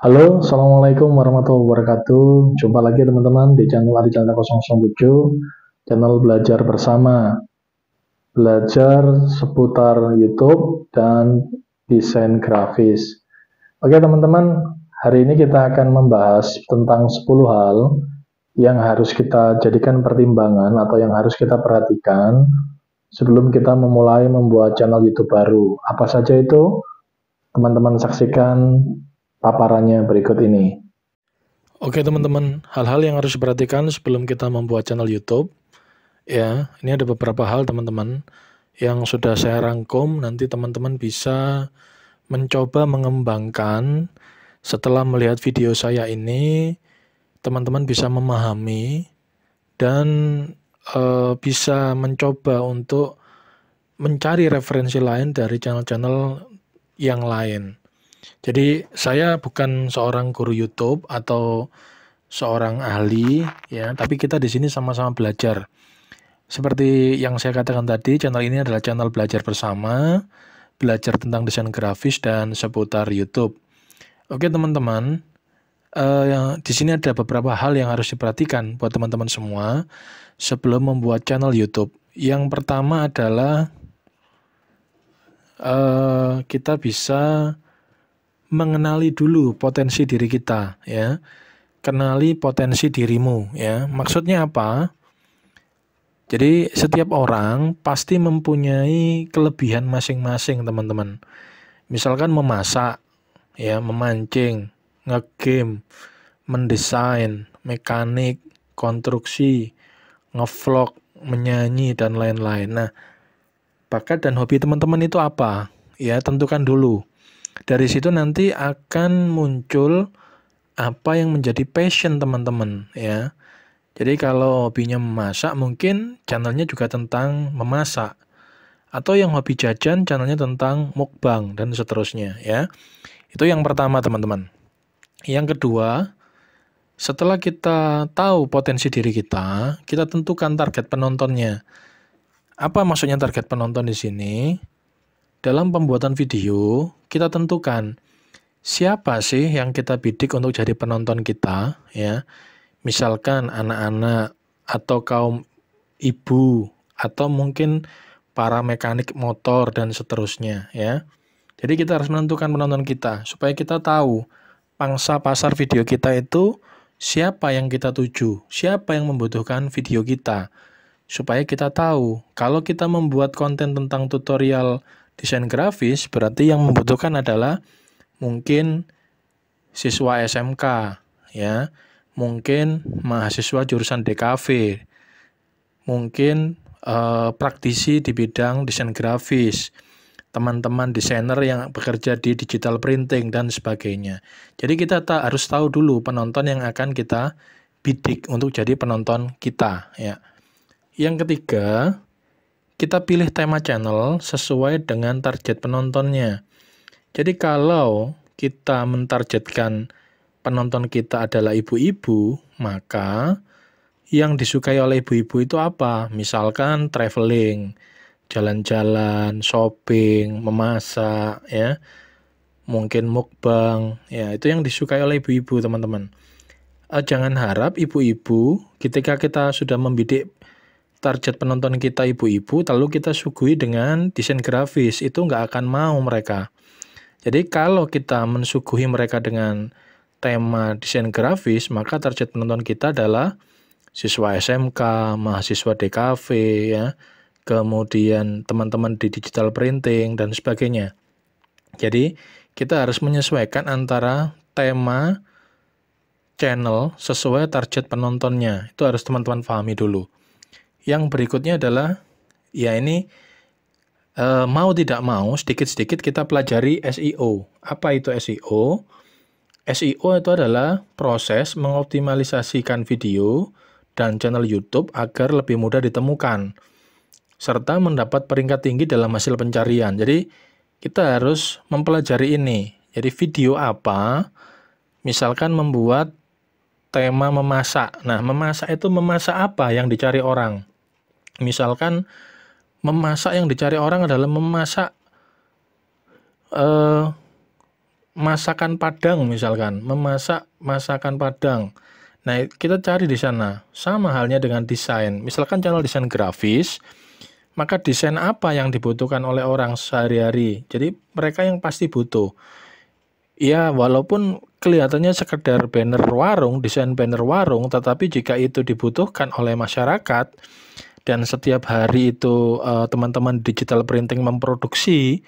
Halo, Assalamualaikum warahmatullahi wabarakatuh. Jumpa lagi teman-teman di channel Adicanda 007, channel belajar bersama. Belajar seputar YouTube dan desain grafis. Oke teman-teman, hari ini kita akan membahas tentang 10 hal yang harus kita jadikan pertimbangan atau yang harus kita perhatikan sebelum kita memulai membuat channel YouTube baru. Apa saja itu? Teman-teman saksikan paparannya berikut ini. Oke teman-teman, hal-hal yang harus diperhatikan sebelum kita membuat channel YouTube. Ya, ini ada beberapa hal teman-teman yang sudah saya rangkum. Nanti teman-teman bisa mencoba mengembangkan setelah melihat video saya ini. Teman-teman bisa memahami dan bisa mencoba untuk mencari referensi lain dari channel-channel yang lain. Jadi saya bukan seorang guru YouTube atau seorang ahli ya, tapi kita di sini sama-sama belajar. Seperti yang saya katakan tadi, channel ini adalah channel belajar bersama, belajar tentang desain grafis dan seputar YouTube. Oke teman-teman, di sini ada beberapa hal yang harus diperhatikan buat teman-teman semua sebelum membuat channel YouTube. Yang pertama adalah kita bisa mengenali dulu potensi diri kita ya. Kenali potensi dirimu ya. Maksudnya apa? Jadi setiap orang pasti mempunyai kelebihan masing-masing, teman-teman. Misalkan memasak, ya, memancing, ngegame, mendesain, mekanik, konstruksi, ngevlog, menyanyi dan lain-lain. Nah, bakat dan hobi teman-teman itu apa? Ya, tentukan dulu. Dari situ nanti akan muncul apa yang menjadi passion teman-teman ya. Jadi kalau hobinya memasak mungkin channelnya juga tentang memasak. Atau yang hobi jajan channelnya tentang mukbang dan seterusnya ya. Itu yang pertama teman-teman. Yang kedua, setelah kita tahu potensi diri kita tentukan target penontonnya. Apa maksudnya target penonton di sini? Dalam pembuatan video, kita tentukan siapa sih yang kita bidik untuk jadi penonton kita ya. Misalkan anak-anak atau kaum ibu atau mungkin para mekanik motor dan seterusnya ya. Jadi kita harus menentukan penonton kita supaya kita tahu pangsa pasar video kita itu siapa yang kita tuju, siapa yang membutuhkan video kita. Supaya kita tahu kalau kita membuat konten tentang tutorial desain grafis berarti yang membutuhkan adalah mungkin siswa SMK ya. Mungkin mahasiswa jurusan DKV, mungkin praktisi di bidang desain grafis, teman-teman desainer yang bekerja di digital printing dan sebagainya. Jadi kita harus tahu dulu penonton yang akan kita bidik untuk jadi penonton kita ya. Yang ketiga, kita pilih tema channel sesuai dengan target penontonnya. Jadi kalau kita mentargetkan penonton kita adalah ibu-ibu, maka yang disukai oleh ibu-ibu itu apa? Misalkan traveling, jalan-jalan, shopping, memasak, ya, mungkin mukbang, ya, itu yang disukai oleh ibu-ibu, teman-teman. Jangan harap ibu-ibu ketika kita sudah membidik target penonton kita ibu-ibu, lalu kita suguhi dengan desain grafis, itu nggak akan mau mereka. Jadi kalau kita mensuguhi mereka dengan tema desain grafis, maka target penonton kita adalah siswa SMK, mahasiswa DKV, ya, kemudian teman-teman di digital printing, dan sebagainya. Jadi kita harus menyesuaikan antara tema channel sesuai target penontonnya. Itu harus teman-teman pahami dulu. Yang berikutnya adalah, ya ini mau tidak mau, sedikit-sedikit kita pelajari SEO. Apa itu SEO? SEO itu adalah proses mengoptimalisasikan video dan channel YouTube agar lebih mudah ditemukan, serta mendapat peringkat tinggi dalam hasil pencarian. Jadi, kita harus mempelajari ini. Jadi, video apa, misalkan membuat tema memasak. Nah, memasak itu memasak apa yang dicari orang? Misalkan, memasak yang dicari orang adalah memasak masakan Padang misalkan, memasak masakan Padang. Nah, kita cari di sana. Sama halnya dengan desain. Misalkan channel desain grafis, maka desain apa yang dibutuhkan oleh orang sehari-hari. Jadi mereka yang pasti butuh. Ya, walaupun kelihatannya sekedar banner warung, desain banner warung, tetapi jika itu dibutuhkan oleh masyarakat, dan setiap hari itu teman-teman digital printing memproduksi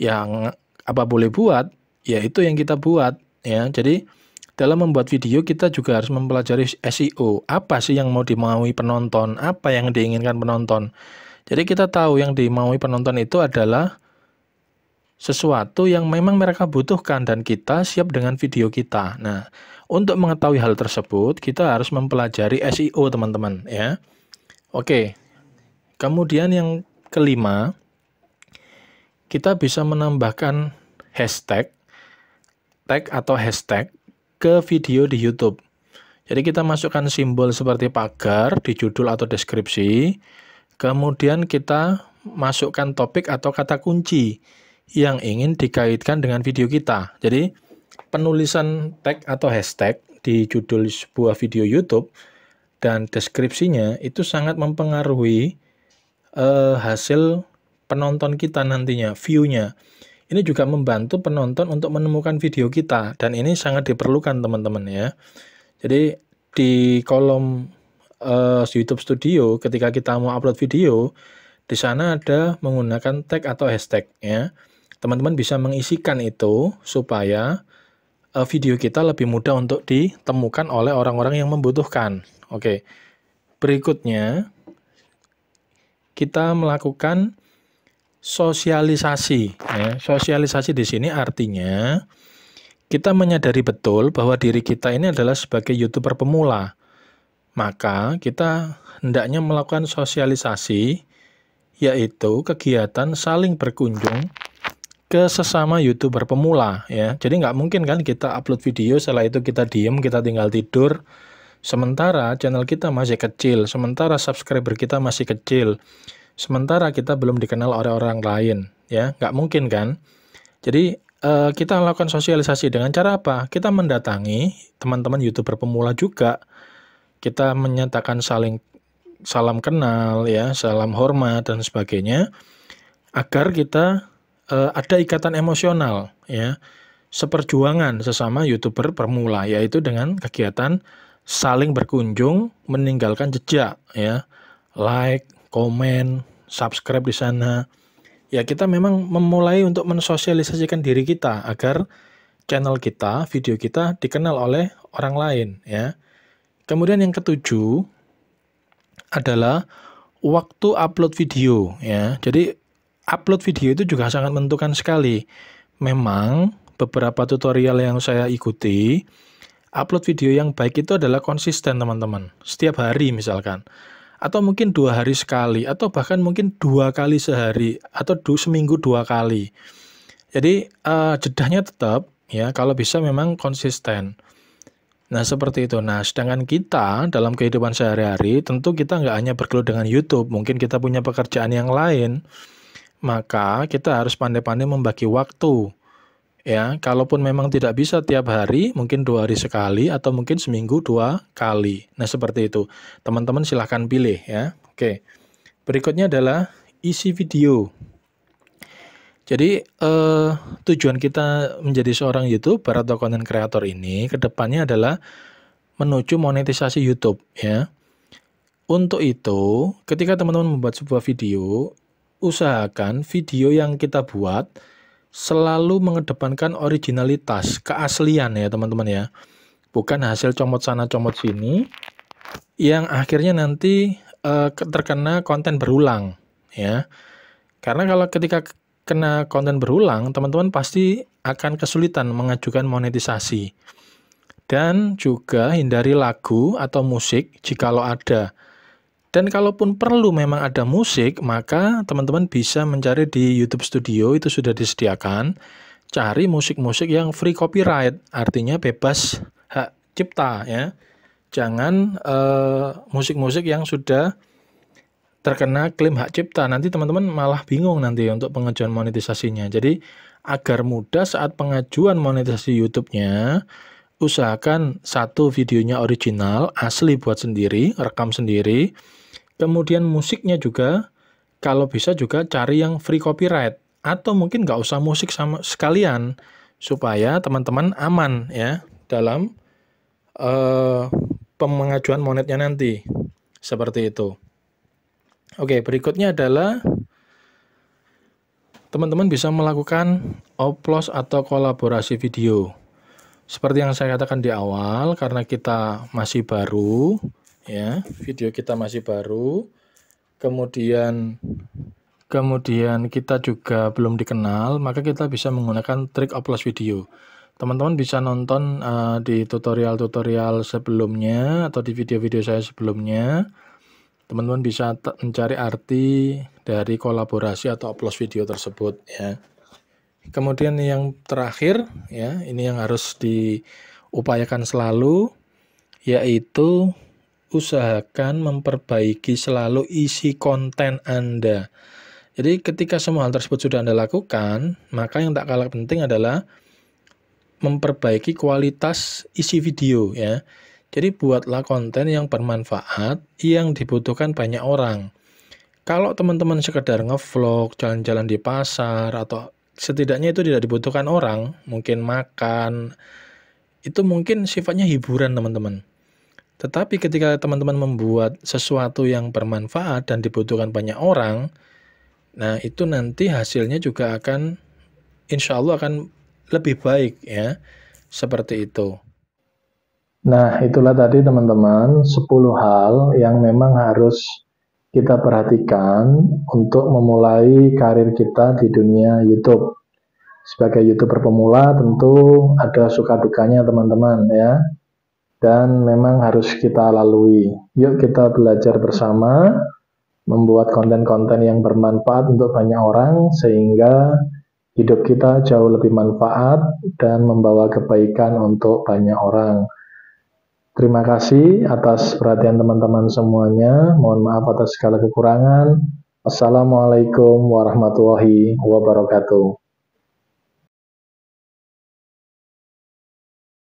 yang apa boleh buat, ya itu yang kita buat ya. Jadi dalam membuat video kita juga harus mempelajari SEO. Apa sih yang mau dimaui penonton? Apa yang diinginkan penonton? Jadi kita tahu yang dimaui penonton itu adalah sesuatu yang memang mereka butuhkan dan kita siap dengan video kita. Nah, untuk mengetahui hal tersebut, kita harus mempelajari SEO teman-teman ya. Oke. Kemudian yang kelima, kita bisa menambahkan hashtag, tag atau hashtag ke video di YouTube. Jadi kita masukkan simbol seperti pagar di judul atau deskripsi, kemudian kita masukkan topik atau kata kunci yang ingin dikaitkan dengan video kita. Jadi penulisan tag atau hashtag di judul sebuah video YouTube dan deskripsinya itu sangat mempengaruhi hasil penonton kita nantinya, view-nya. Ini juga membantu penonton untuk menemukan video kita, dan ini sangat diperlukan teman-teman ya. Jadi di kolom YouTube Studio ketika kita mau upload video, di sana ada menggunakan tag atau hashtag ya. Teman-teman bisa mengisikan itu supaya video kita lebih mudah untuk ditemukan oleh orang-orang yang membutuhkan. Oke. Berikutnya kita melakukan sosialisasi. Ya. Sosialisasi di sini artinya kita menyadari betul bahwa diri kita ini adalah sebagai YouTuber pemula. Maka kita hendaknya melakukan sosialisasi, yaitu kegiatan saling berkunjung ke sesama YouTuber pemula. Ya. Jadi nggak mungkin kan kita upload video, setelah itu kita diem, kita tinggal tidur. Sementara channel kita masih kecil, sementara subscriber kita masih kecil. Sementara kita belum dikenal oleh orang lain, ya nggak mungkin kan? Jadi kita lakukan sosialisasi dengan cara apa? Kita mendatangi teman-teman YouTuber pemula juga. Kita menyatakan salam kenal, ya, salam hormat dan sebagainya, agar kita ada ikatan emosional, ya, seperjuangan sesama YouTuber pemula, yaitu dengan kegiatan saling berkunjung, meninggalkan jejak, ya, like, komen, subscribe di sana. Ya, kita memang memulai untuk mensosialisasikan diri kita agar channel kita, video kita dikenal oleh orang lain, ya. Kemudian yang ketujuh adalah waktu upload video, ya. Jadi upload video itu juga sangat menentukan sekali. Memang beberapa tutorial yang saya ikuti, upload video yang baik itu adalah konsisten teman-teman. Setiap hari misalkan. Atau mungkin 2 hari sekali, atau bahkan mungkin 2 kali sehari, atau seminggu 2 kali. Jadi jedahnya tetap, ya, kalau bisa memang konsisten. Nah, seperti itu. Nah, sedangkan kita dalam kehidupan sehari-hari, tentu kita nggak hanya bergelut dengan YouTube, mungkin kita punya pekerjaan yang lain, maka kita harus pandai-pandai membagi waktu. Ya, kalaupun memang tidak bisa tiap hari, mungkin 2 hari sekali, atau mungkin seminggu 2 kali. Nah, seperti itu. Teman-teman silahkan pilih ya. Oke. Berikutnya adalah isi video. Jadi, tujuan kita menjadi seorang YouTuber atau content creator ini, kedepannya adalah menuju monetisasi YouTube ya. Untuk itu, ketika teman-teman membuat sebuah video, usahakan video yang kita buat selalu mengedepankan originalitas, keaslian ya teman-teman ya. Bukan hasil comot sana comot sini yang akhirnya nanti terkena konten berulang ya. Karena kalau ketika kena konten berulang, teman-teman pasti akan kesulitan mengajukan monetisasi. Dan juga hindari lagu atau musik jikalau ada. Dan kalaupun perlu memang ada musik, maka teman-teman bisa mencari di YouTube Studio, itu sudah disediakan. Cari musik-musik yang free copyright, artinya bebas hak cipta ya. Jangan musik-musik yang sudah terkena klaim hak cipta. Nanti teman-teman malah bingung nanti untuk pengajuan monetisasinya. Jadi Agar mudah saat pengajuan monetisasi YouTube-nya, usahakan satu videonya original, asli buat sendiri, rekam sendiri. Kemudian musiknya juga, kalau bisa juga cari yang free copyright. Atau mungkin nggak usah musik sama sekalian, supaya teman-teman aman ya dalam pengajuan monetnya nanti. Seperti itu. Oke, berikutnya adalah teman-teman bisa melakukan upload atau kolaborasi video. Seperti yang saya katakan di awal, karena kita masih baru, ya, video kita masih baru, kemudian kita juga belum dikenal, maka kita bisa menggunakan trik upload video. Teman-teman bisa nonton di tutorial-tutorial sebelumnya atau di video-video saya sebelumnya. Teman-teman bisa mencari arti dari kolaborasi atau upload video tersebut ya. Kemudian yang terakhir ya, ini yang harus diupayakan selalu, yaitu usahakan memperbaiki selalu isi konten Anda. Jadi ketika semua hal tersebut sudah Anda lakukan, maka yang tak kalah penting adalah memperbaiki kualitas isi video ya. Jadi buatlah konten yang bermanfaat, yang dibutuhkan banyak orang. Kalau teman-teman sekedar ngevlog, jalan-jalan di pasar, atau setidaknya itu tidak dibutuhkan orang, mungkin makan, itu mungkin sifatnya hiburan teman-teman. Tetapi ketika teman-teman membuat sesuatu yang bermanfaat dan dibutuhkan banyak orang, nah itu nanti hasilnya juga akan, insya Allah akan lebih baik ya, seperti itu. Nah, itulah tadi teman-teman 10 hal yang memang harus kita perhatikan untuk memulai karir kita di dunia YouTube. Sebagai YouTuber pemula tentu ada suka dukanya teman-teman ya. Dan memang harus kita lalui. Yuk kita belajar bersama membuat konten-konten yang bermanfaat untuk banyak orang sehingga hidup kita jauh lebih manfaat dan membawa kebaikan untuk banyak orang. Terima kasih atas perhatian teman-teman semuanya. Mohon maaf atas segala kekurangan. Assalamualaikum warahmatullahi wabarakatuh.